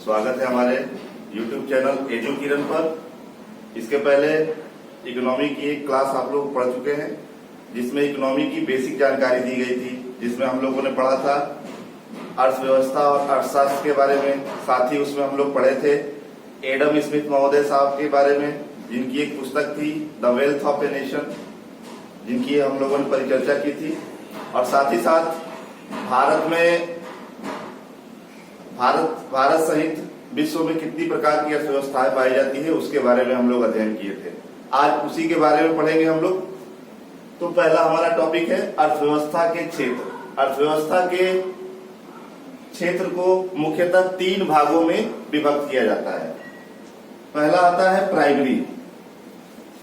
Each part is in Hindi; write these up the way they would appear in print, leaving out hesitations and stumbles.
स्वागत है हमारे YouTube चैनल एजू किरण पर। इसके पहले इकोनॉमी की एक क्लास आप लोग पढ़ चुके हैं, जिसमें इकोनॉमी की बेसिक जानकारी दी गई थी, जिसमें हम लोगों ने पढ़ा था अर्थव्यवस्था और अर्थशास्त्र के बारे में। साथ ही उसमें हम लोग पढ़े थे एडम स्मिथ महोदय साहब के बारे में, जिनकी एक पुस्तक थी the wealth of a nation, जिनकी हम लोगों ने परिचर्चा की थी। और साथ ही साथ भारत सहित विश्व में कितनी प्रकार की अर्थव्यवस्थाएं पाई जाती है उसके बारे में हम लोग अध्ययन किए थे। आज उसी के बारे में पढ़ेंगे हम लोग। तो पहला हमारा टॉपिक है अर्थव्यवस्था के क्षेत्र। अर्थव्यवस्था के क्षेत्र को मुख्यतः 3 भागों में विभक्त किया जाता है। पहला आता है प्राइमरी,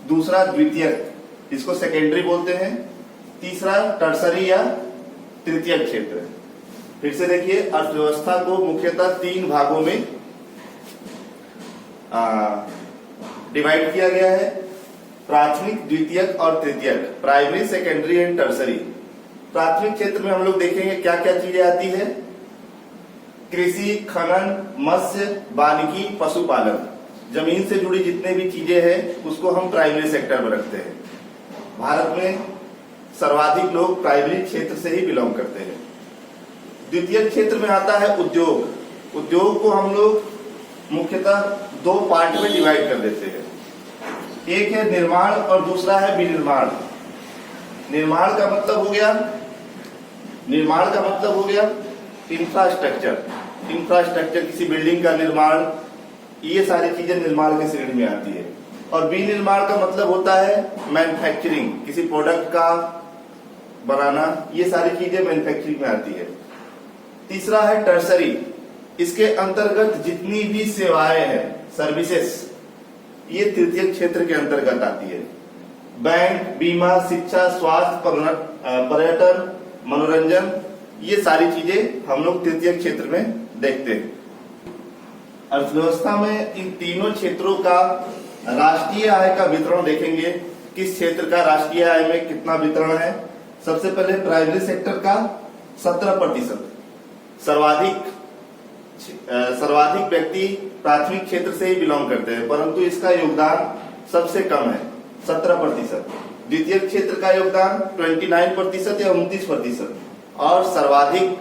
दूसरा द्वितीयक, इसको सेकेंडरी बोलते हैं, तीसरा टर्सरी या तृतीयक क्षेत्र। फिर से देखिए, अर्थव्यवस्था को मुख्यतः 3 भागों में डिवाइड किया गया है, प्राथमिक, द्वितीयक और तृतीयक, प्राइमरी, सेकेंडरी एंड टर्सरी। प्राथमिक क्षेत्र में हम लोग देखेंगे क्या क्या चीजें आती है। कृषि, खनन, मत्स्य, वानिकी, पशुपालन, जमीन से जुड़ी जितने भी चीजें हैं उसको हम प्राइमरी सेक्टर में रखते हैं। भारत में सर्वाधिक लोग प्राइमरी क्षेत्र से ही बिलोंग करते हैं। द्वितीय क्षेत्र में आता है उद्योग। उद्योग को हम लोग मुख्यतः 2 पार्ट में डिवाइड कर देते हैं। एक है निर्माण और दूसरा है विनिर्माण। निर्माण का मतलब हो गया इंफ्रास्ट्रक्चर, किसी बिल्डिंग का निर्माण, ये सारी चीजें निर्माण के श्रेणी में आती है। और विनिर्माण का मतलब होता है मैन्युफैक्चरिंग, किसी प्रोडक्ट का बनाना, ये सारी चीजें मैन्युफैक्चरिंग में आती है। तीसरा है टर्सरी, इसके अंतर्गत जितनी भी सेवाएं हैं, सर्विसेज, ये तृतीय क्षेत्र के अंतर्गत आती है। बैंक, बीमा, शिक्षा, स्वास्थ्य, पर्यटन, मनोरंजन, ये सारी चीजें हम लोग तृतीय क्षेत्र में देखते हैं। अर्थव्यवस्था में इन तीनों क्षेत्रों का राष्ट्रीय आय का वितरण देखेंगे। किस क्षेत्र का राष्ट्रीय आय में कितना वितरण है। सबसे पहले प्राइमरी सेक्टर का 17%। सर्वाधिक व्यक्ति प्राथमिक क्षेत्र से ही बिलोंग करते हैं, परंतु इसका योगदान सबसे कम है, 17%। द्वितीय क्षेत्र का योगदान 29% या 29%, और सर्वाधिक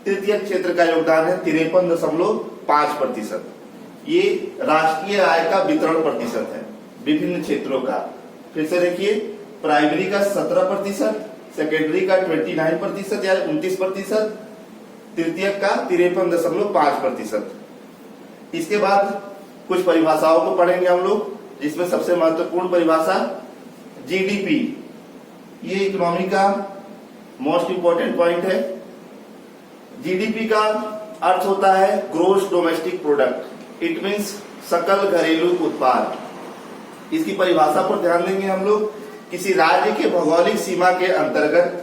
तृतीय क्षेत्र का योगदान है 53.5%। ये राष्ट्रीय आय का वितरण प्रतिशत है विभिन्न क्षेत्रों का। फिर से देखिए, प्राइमरी का 17%, सेकेंडरी का 29% या 29%, तृतीयक का 53.5%। इसके बाद कुछ परिभाषाओं को पढ़ेंगे हम लोग, जिसमें सबसे महत्वपूर्ण परिभाषा जीडीपी। ये इकोनॉमी का मोस्ट इंपोर्टेंट पॉइंट है। जीडीपी का अर्थ होता है gross domestic product, it means सकल घरेलू उत्पाद। इसकी परिभाषा पर ध्यान देंगे हम लोग। किसी राज्य के भौगोलिक सीमा के अंतर्गत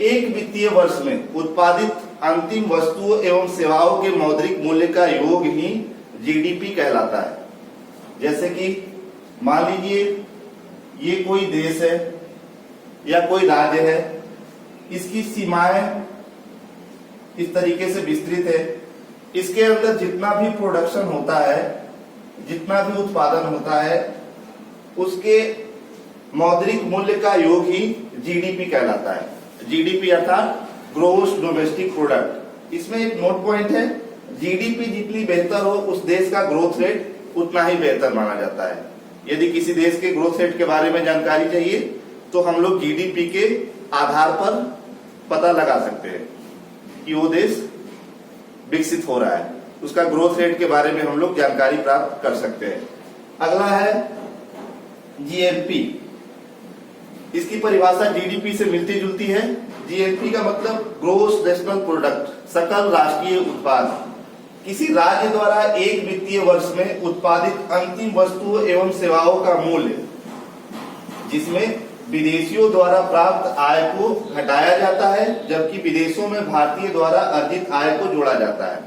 एक वित्तीय वर्ष में उत्पादित अंतिम वस्तुओं एवं सेवाओं के मौद्रिक मूल्य का योग ही जीडीपी कहलाता है। जैसे कि मान लीजिए ये कोई देश है या कोई राज्य है, इसकी सीमाएं इस तरीके से विस्तृत है, इसके अंदर जितना भी प्रोडक्शन होता है, जितना भी उत्पादन होता है, उसके मौद्रिक मूल्य का योग ही जीडीपी कहलाता है। जीडीपी अर्थात ग्रोस डोमेस्टिक प्रोडक्ट। इसमें एक नोट पॉइंट है, जीडीपी जितनी बेहतर हो उस देश का ग्रोथ रेट उतना ही बेहतर माना जाता है। यदि किसी देश के ग्रोथ रेट के बारे में जानकारी चाहिए तो हम लोग जीडीपी के आधार पर पता लगा सकते हैं कि वो देश विकसित हो रहा है, उसका ग्रोथ रेट के बारे में हम लोग जानकारी प्राप्त कर सकते हैं। अगला है जीएनपी। इसकी परिभाषा जीडीपी से मिलती जुलती है। जीएनपी का मतलब ग्रोस नेशनल प्रोडक्ट, सकल राष्ट्रीय उत्पाद। किसी राज्य द्वारा एक वित्तीय वर्ष में उत्पादित अंतिम वस्तुओं एवं सेवाओं का मूल्य, जिसमें विदेशियों द्वारा प्राप्त आय को घटाया जाता है, जबकि विदेशों में भारतीय द्वारा अर्जित आय को जोड़ा जाता है।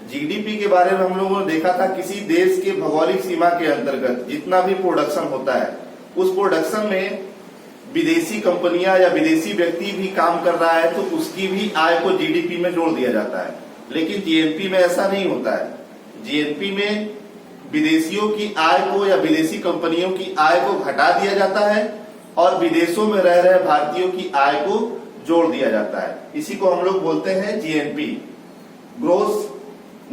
जीडीपी के बारे में हम लोगों ने देखा था, किसी देश के भौगोलिक सीमा के अंतर्गत जितना भी प्रोडक्शन होता है, उस प्रोडक्शन में विदेशी कंपनियां या विदेशी व्यक्ति भी काम कर रहा है तो उसकी भी आय को जीडीपी में जोड़ दिया जाता है। लेकिन जीएनपी में ऐसा नहीं होता है। जीएनपी में विदेशियों की आय को या विदेशी कंपनियों की आय को घटा दिया जाता है और विदेशों में रह रहे भारतीयों की आय को जोड़ दिया जाता है। इसी को हम लोग बोलते हैं जीएनपी, ग्रोस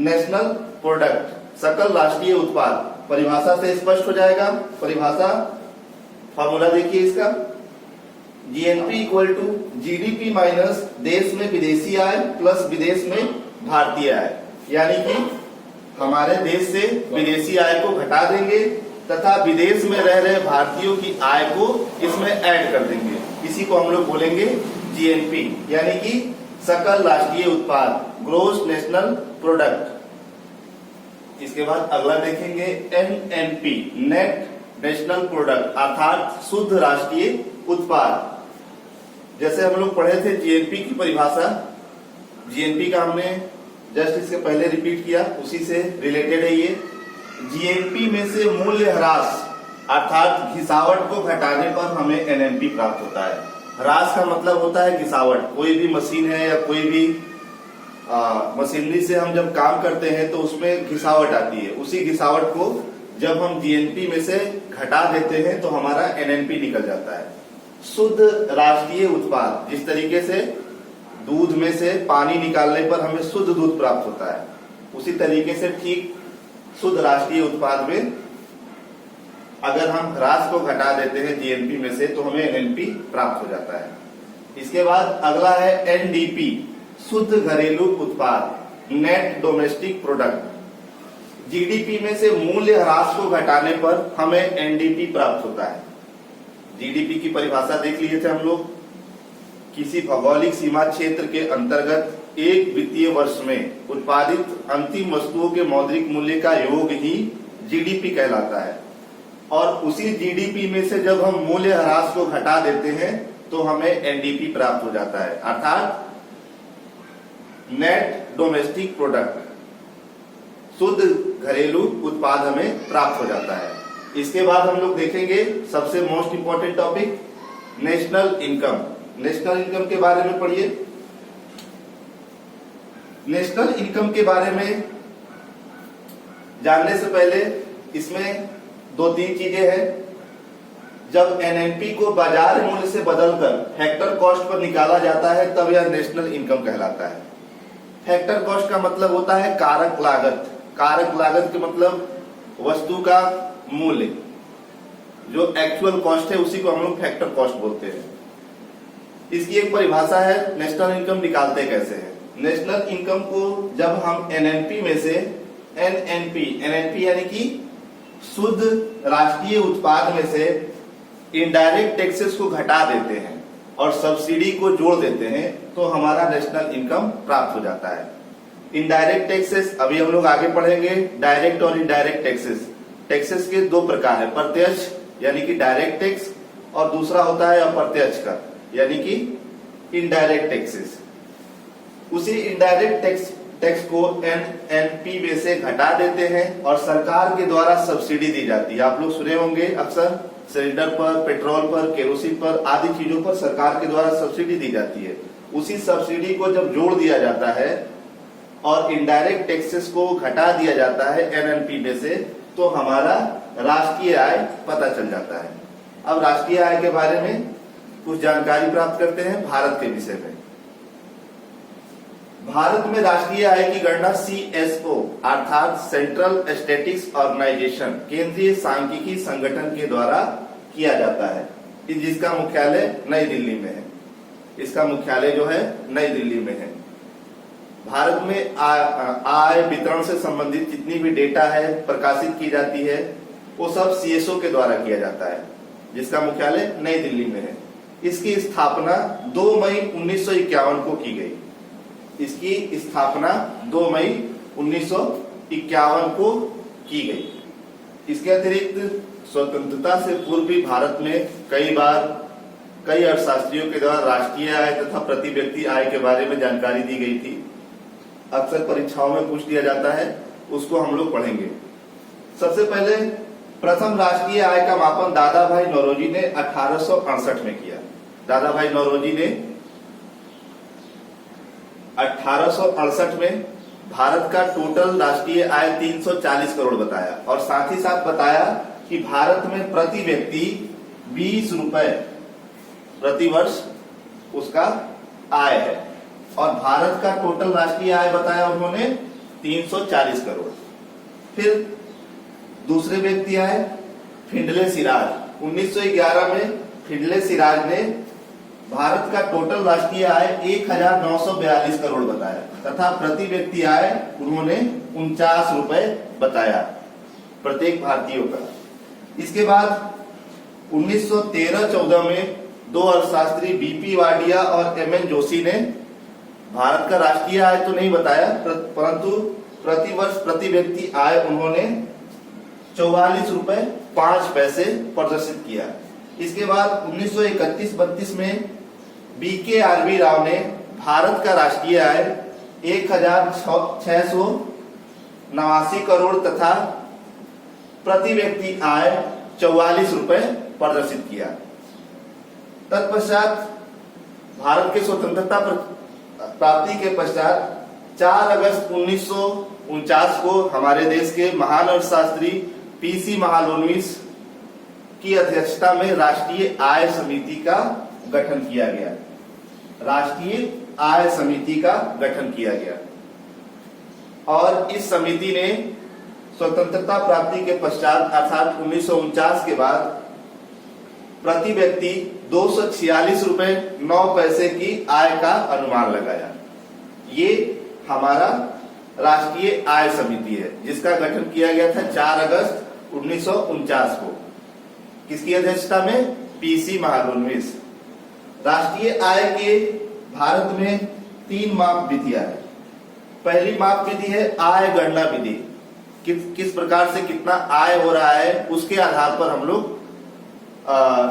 नेशनल प्रोडक्ट, सकल राष्ट्रीय उत्पाद। परिभाषा से स्पष्ट हो जाएगा। परिभाषा फॉर्मूला देखिए इसका, GNP equal to GDP minus देश में विदेशी आय प्लस विदेश में भारतीय आय, यानी कि हमारे देश से विदेशी आय को घटा देंगे तथा विदेश में रह रहे भारतीयों की आय को इसमें ऐड कर देंगे। इसी को हम लोग बोलेंगे जीएनपी, यानी कि सकल राष्ट्रीय उत्पाद, ग्रोस नेशनल प्रोडक्ट। इसके बाद अगला देखेंगे एनएनपी, नेट नेशनल प्रोडक्ट, अर्थात शुद्ध राष्ट्रीय उत्पाद। जैसे हम लोग पढ़े थे जीएनपी की परिभाषा, जीएनपी का हमने जस्ट इसके पहले रिपीट किया, उसी से रिलेटेड है ये। जीएनपी में से मूल्य ह्रास अर्थात घिसावट को घटाने पर हमें एनएनपी प्राप्त होता है। ह्रास का मतलब होता है घिसावट। कोई भी मशीन है या कोई भी मशीनरी से हम जब काम करते हैं तो उसमें घिसावट आती है। उसी घिसावट को जब हम जीएनपी में से घटा देते हैं तो हमारा एनएनपी निकल जाता है। शुद्ध राष्ट्रीय उत्पाद, जिस तरीके से दूध में से पानी निकालने पर हमें शुद्ध दूध प्राप्त होता है, उसी तरीके से ठीक शुद्ध राष्ट्रीय उत्पाद में अगर हम ह्रास को घटा देते हैं जीएनपी में से तो हमें एनएनपी प्राप्त हो जाता है। इसके बाद अगला है एनडीपी, शुद्ध घरेलू उत्पाद, नेट डोमेस्टिक प्रोडक्ट। जीडीपी में से मूल्य ह्रास को घटाने पर हमें एनडीपी प्राप्त होता है। जीडीपी की परिभाषा देख लिए थे हम लोग, किसी भौगोलिक सीमा क्षेत्र के अंतर्गत एक वित्तीय वर्ष में उत्पादित अंतिम वस्तुओं के मौद्रिक मूल्य का योग ही जीडीपी कहलाता है। और उसी जीडीपी में से जब हम मूल्य ह्रास को घटा देते हैं तो हमें एनडीपी प्राप्त हो जाता है, अर्थात नेट डोमेस्टिक प्रोडक्ट, शुद्ध घरेलू उत्पाद हमें प्राप्त हो जाता है। इसके बाद हम लोग देखेंगे सबसे most important topic, national income. National income के बारे में पढ़िए। नेशनल इनकम के बारे में जानने से पहले इसमें दो तीन चीजें हैं। जब एनएनपी को बाजार मूल्य से बदलकर फैक्टर कॉस्ट पर निकाला जाता है तब यह नेशनल इनकम कहलाता है। फैक्टर कॉस्ट का मतलब होता है कारक लागत। कारक लागत के मतलब वस्तु का मूल्य, जो एक्चुअल कॉस्ट है उसी को हम लोग फैक्टर कॉस्ट बोलते हैं। इसकी एक परिभाषा है नेशनल इनकम निकालते कैसे हैं। नेशनल इनकम को जब हम एनएनपी में से एनएनपी यानी कि शुद्ध राष्ट्रीय उत्पाद में से इनडायरेक्ट टैक्सेस को घटा देते हैं और सब्सिडी को जोड़ देते हैं तो हमारा नेशनल इनकम प्राप्त हो जाता है। इनडायरेक्ट टैक्सेस अभी हम लोग आगे पढ़ेंगे। डायरेक्ट और इनडायरेक्ट टैक्सेस, टैक्सेस के दो प्रकार है, प्रत्यक्ष यानी कि डायरेक्ट टैक्स और दूसरा होता है अप्रत्यक्ष का यानी कि इनडायरेक्ट टैक्सेस। उसी इनडायरेक्ट टैक्स को एनएनपी में से घटा देते हैं और सरकार के द्वारा सब्सिडी दी जाती है। आप लोग सुने होंगे अक्सर सिलेंडर पर, पेट्रोल पर, केरोसिन पर आदि चीजों पर सरकार के द्वारा सब्सिडी दी जाती है। उसी सब्सिडी को जब जोड़ दिया जाता है और इनडायरेक्ट टैक्सेस को घटा दिया जाता है एनएनपी में से तो हमारा राष्ट्रीय आय पता चल जाता है। अब राष्ट्रीय आय के बारे में कुछ जानकारी प्राप्त करते हैं भारत के विषय में। भारत में राष्ट्रीय आय की गणना सीएसओ अर्थात सेंट्रल स्टैटिस्टिक्स ऑर्गेनाइजेशन, केंद्रीय सांख्यिकी संगठन के द्वारा किया जाता है, जिसका मुख्यालय नई दिल्ली में है। इसका मुख्यालय जो है नई दिल्ली में है। भारत में आय वितरण से संबंधित जितनी भी डेटा है प्रकाशित की जाती है वो सब सीएसओ के द्वारा किया जाता है, जिसका मुख्यालय नई दिल्ली में है। इसकी स्थापना 2 मई 1951 को की गई। इसकी स्थापना 2 मई 1951 को की गई। इसके अतिरिक्त स्वतंत्रता से पूर्व भी भारत में कई अर्थशास्त्रियों के द्वारा राष्ट्रीय आय तथा प्रति व्यक्ति आय के बारे में जानकारी दी गई थी। अक्सर परीक्षाओं में पूछ लिया जाता है, उसको हम लोग पढ़ेंगे। सबसे पहले प्रथम राष्ट्रीय आय का मापन दादा भाई नौरोजी ने 1868 में किया। दादा भाई नौरोजी ने 1868 में भारत का टोटल राष्ट्रीय आय 340 करोड़ बताया, और साथ ही साथ बताया कि भारत में प्रति व्यक्ति 20 रुपए प्रति वर्ष उसका आय है, और भारत का टोटल राष्ट्रीय आय बताया उन्होंने 340 करोड़। फिर दूसरे व्यक्ति आए फिंडले सिराज। 1911 में फिंडले सिराज ने भारत का टोटल राष्ट्रीय आय 1942 करोड़ बताया, तथा प्रति व्यक्ति आय उन्होंने 49 रुपए बताया प्रत्येक भारतीयों का। इसके बाद 1913-14 में दो अर्थशास्त्री बीपी वाडिया और एमएन जोशी ने भारत का राष्ट्रीय आय तो नहीं बताया, परंतु प्रति वर्ष प्रति व्यक्ति आय उन्होंने 44 रुपए 5 पैसे प्रदर्शित किया। इसके बाद 1931-32 में BKRV राव ने भारत का राष्ट्रीय आय 1689 करोड़ तथा प्रति व्यक्ति आय 44 रुपए प्रदर्शित किया। तत्पश्चात भारत के स्वतंत्रता प्राप्ति के पश्चात 4 अगस्त 1949 को हमारे देश के महान अर्थशास्त्री PC महालनोबिस की अध्यक्षता में राष्ट्रीय आय समिति का गठन किया गया। राष्ट्रीय आय समिति का गठन किया गया, और इस समिति ने स्वतंत्रता प्राप्ति के पश्चात अर्थात 1949 के बाद प्रति व्यक्ति 246 रुपए 9 पैसे की आय का अनुमान लगाया। ये हमारा राष्ट्रीय आय समिति है, जिसका गठन किया गया था 4 अगस्त 1949 को। किसकी अध्यक्षता में? PC महालनोबिस। राष्ट्रीय आय के भारत में 3 माप विधियां हैं। पहली माप विधि है आय गणना विधि। किस प्रकार से कितना आय हो रहा है उसके आधार पर हम लोग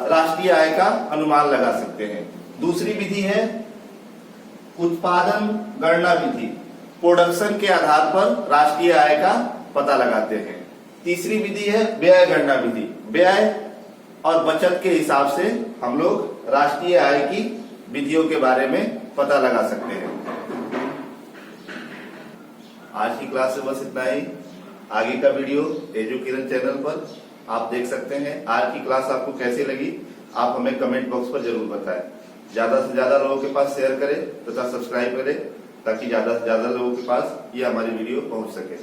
राष्ट्रीय आय का अनुमान लगा सकते हैं। दूसरी विधि है उत्पादन गणना विधि। प्रोडक्शन के आधार पर राष्ट्रीय आय का पता लगाते हैं। तीसरी विधि है व्यय गणना विधि। व्यय और बचत के हिसाब से हम लोग राष्ट्रीय आय की विधियों के बारे में पता लगा सकते हैं। आज की क्लास से बस इतना ही। आगे का वीडियो एजुकिरण चैनल पर आप देख सकते हैं। आज की क्लास आपको कैसी लगी आप हमें कमेंट बॉक्स पर जरूर बताएं। ज्यादा से ज्यादा लोगों के पास शेयर करें तथा सब्सक्राइब करें, ताकि ज्यादा से ज्यादा लोगों के पास ये हमारी वीडियो पहुंच सके।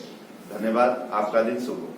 धन्यवाद। आपका दिन शुभ हो।